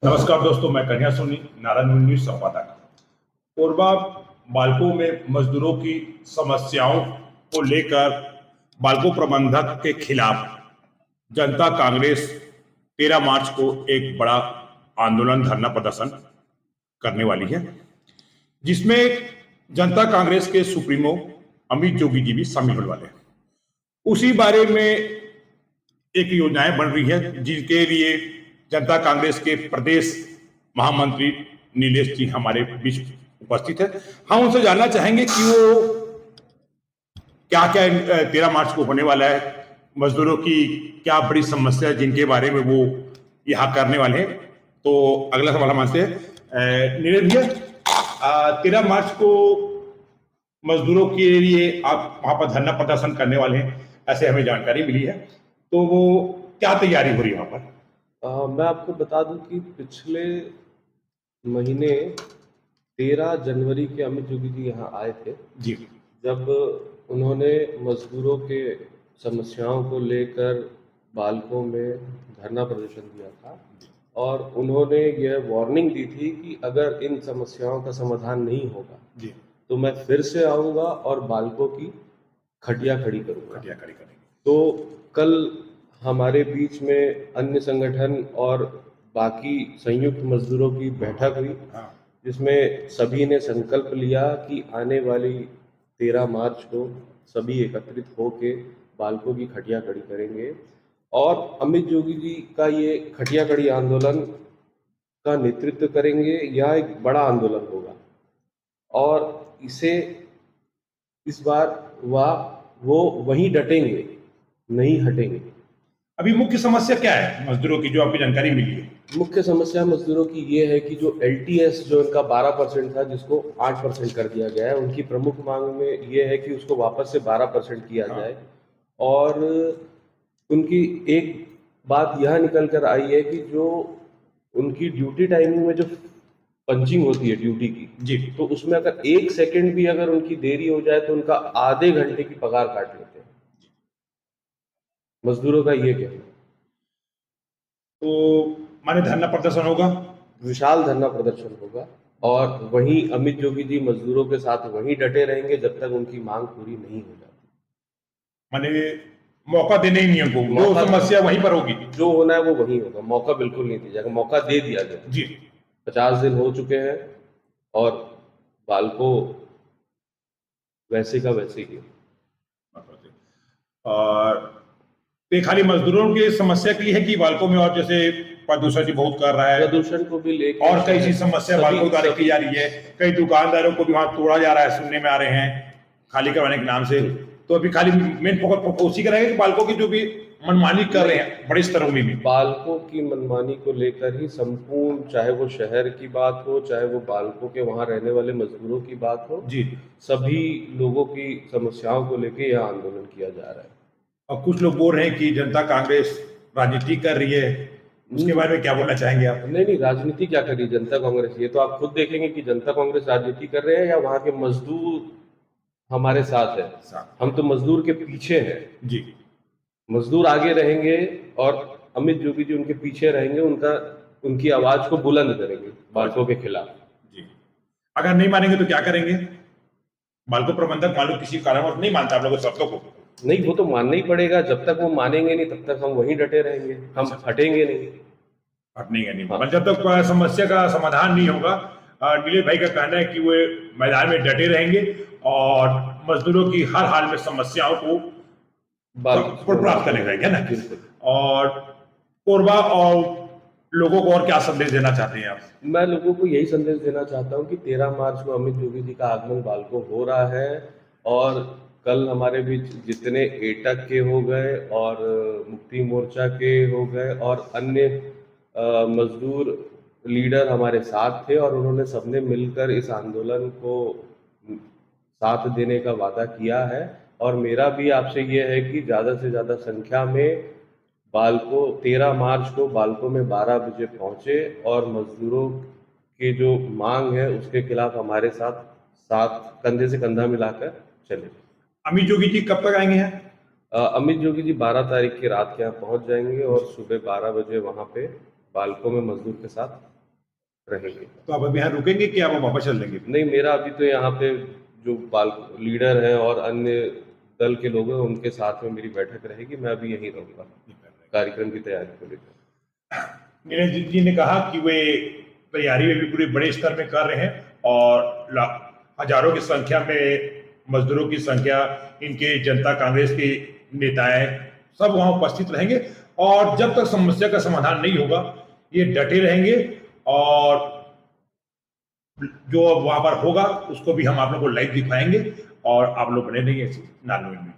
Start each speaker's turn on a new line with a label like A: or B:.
A: नमस्कार दोस्तों, मैं कन्या सोनी, नारायण न्यूज संपादक। कोरबा बाल्को में मजदूरों की समस्याओं को लेकर बाल्को प्रबंधक के खिलाफ जनता कांग्रेस 13 मार्च को एक बड़ा आंदोलन धरना प्रदर्शन करने वाली है, जिसमें जनता कांग्रेस के सुप्रीमो अमित जोगी जी भी शामिल होने वाले हैं। उसी बारे में एक योजनाएं बन रही है, जिनके लिए जनता कांग्रेस के प्रदेश महामंत्री नीलेश जी हमारे बीच उपस्थित है। हम उनसे जानना चाहेंगे कि वो क्या क्या 13 मार्च को होने वाला है, मजदूरों की क्या बड़ी समस्या है जिनके बारे में वो यहाँ करने वाले हैं। तो अगला सवाल हमारे नीलेश भैया, 13 मार्च को मजदूरों के लिए आप वहां पर धरना प्रदर्शन करने वाले हैं, ऐसे हमें जानकारी मिली है। तो वो क्या तैयारी हो रही है वहां पर?
B: मैं आपको बता दूं कि पिछले महीने 13 जनवरी के अमित जोगी जी यहाँ आए थे,
A: जी।
B: जब उन्होंने मजदूरों के समस्याओं को लेकर बाल्को में धरना प्रदर्शन दिया था और उन्होंने यह वार्निंग दी थी कि अगर इन समस्याओं का समाधान नहीं होगा
A: जी।
B: तो मैं फिर से आऊँगा और बाल्को की खटिया खड़ी करूँगा।
A: खटिया खड़ी करेंगे।
B: तो कल हमारे बीच में अन्य संगठन और बाकी संयुक्त मजदूरों की बैठक हुई,
A: हाँ।
B: जिसमें सभी ने संकल्प लिया कि आने वाली 13 मार्च को सभी एकत्रित होके बाल्को की खटिया खड़ी करेंगे और अमित जोगी जी का ये खटिया खड़ी आंदोलन का नेतृत्व करेंगे। यह एक बड़ा आंदोलन होगा और इसे इस बार वो वहीं डटेंगे, नहीं हटेंगे।
A: अभी मुख्य समस्या क्या है मजदूरों की, जो आपकी जानकारी मिली है?
B: मुख्य समस्या मजदूरों की ये है कि जो LTS जो इनका 12% था, जिसको 8% कर दिया गया है, उनकी प्रमुख मांग में ये है कि उसको वापस से 12% किया जाए। और उनकी एक बात यह निकल कर आई है कि जो उनकी ड्यूटी टाइमिंग में जो पंचिंग होती है ड्यूटी की
A: जी।
B: तो उसमें अगर 1 सेकंड भी अगर उनकी देरी हो जाए तो उनका आधे घंटे की पगार काट लेते हैं। मजदूरों का ये कहना है।
A: तो माने धरना प्रदर्शन होगा?
B: विशाल धरना प्रदर्शन होगा और वहीं अमित जोगी जी मजदूरों के साथ वहीं डटे रहेंगे जब तक उनकी मांग पूरी नहीं हो जाती।
A: माने मौका देने ही नहीं हमको, जो समस्या वहीं पर होगी।
B: जो होना है वो वहीं होगा, मौका बिल्कुल नहीं दिया जाएगा। मौका दे दिया गया
A: जी।
B: 50 दिन हो चुके हैं और बाल्को वैसे का वैसे ही है।
A: और ये खाली मजदूरों की समस्या के लिए है कि बाल्को में और जैसे प्रदूषण भी बहुत कर रहा है,
B: प्रदूषण को भी लेकर
A: और कई चीज समस्या बाल्को द्वारा की जा रही है, कई दुकानदारों को भी वहां तोड़ा जा रहा है, सुनने में आ रहे हैं खाली करवाने के नाम से। तो अभी खाली मेन फोकस उसी का रहेगा कि बाल्को की जो भी मनमानी कर रहे हैं बड़े स्तरों में भी।
B: बाल्को की मनमानी को लेकर ही संपूर्ण, चाहे वो शहर की बात हो, चाहे वो बाल्को के वहां रहने वाले मजदूरों की बात हो,
A: जी।
B: सभी लोगों की समस्याओं को लेकर यह आंदोलन किया जा रहा है।
A: और कुछ लोग बोल रहे हैं कि जनता कांग्रेस राजनीति कर रही है, उसके बारे में क्या बोलना चाहेंगे आप?
B: नहीं, राजनीति क्या कर रही है जनता कांग्रेस? ये तो आप खुद देखेंगे कि जनता कांग्रेस राजनीति कर रहे हैं या वहां के मजदूर हमारे साथ है। हम तो मजदूर के पीछे हैं
A: जी।
B: मजदूर आगे रहेंगे और अमित जोगी जी उनके पीछे रहेंगे, उनकी आवाज को बुलंद करेंगे बाल्को के खिलाफ।
A: जी। अगर नहीं मानेंगे तो क्या करेंगे? बाल्को प्रबंधक मान लो किसी कारणवश नहीं मानता आप लोगों शर्तों को?
B: नहीं, वो तो मानना ही पड़ेगा। जब तक वो मानेंगे नहीं तब तक हम वहीं डटे रहेंगे, हम हटेंगे नहीं।
A: हटनेंगे नहीं। हाँ। जब तक समस्या का समाधान नहीं होगा, नीलेश भाई का कहना है कि वो मैदान में डटे रहेंगे और मजदूरों की हर हाल में समस्याओं को प्राप्त करने रहेंगे ना। और कोरबा और लोगों को और क्या संदेश देना चाहते हैं आप?
B: मैं लोगों को यही संदेश देना चाहता हूँ कि 13 मार्च को अमित जोगी जी का आगमन बाल्को हो रहा है और कल हमारे बीच जितने एटक के हो गए और मुक्ति मोर्चा के हो गए और अन्य मजदूर लीडर हमारे साथ थे और उन्होंने सबने मिलकर इस आंदोलन को साथ देने का वादा किया है। और मेरा भी आपसे ये है कि ज़्यादा से ज़्यादा संख्या में बाल्को 13 मार्च को बाल्को में 12 बजे पहुंचे और मजदूरों की जो मांग है उसके खिलाफ हमारे साथ साथ कंधे से कंधा मिलाकर चले।
A: अमित जोगी जी कब तक आएंगे यहाँ?
B: अमित जोगी जी 12 तारीख की रात के यहाँ पहुंच जाएंगे और सुबह 12 बजे वहां पे बालकों में मजदूर के साथ रहेंगे।
A: तो आप अभी यहाँ रुकेंगे कि आप वापस चल देंगे?
B: नहीं, मेरा अभी तो यहाँ पे जो बाल लीडर हैं और अन्य दल के लोग हैं उनके साथ में मेरी बैठक रहेगी। मैं अभी यहीं रहूंगा कार्यक्रम की तैयारी को लेकर।
A: नीरज जी ने कहा कि वे तैयारी में भी पूरे बड़े स्तर में कर रहे हैं और हजारों की संख्या में मजदूरों की संख्या, इनके जनता कांग्रेस के नेताएं सब वहां उपस्थित रहेंगे और जब तक समस्या का समाधान नहीं होगा ये डटे रहेंगे और जो वहां पर होगा उसको भी हम आप लोग को लाइव दिखाएंगे और आप लोग बने रहिए नानू में।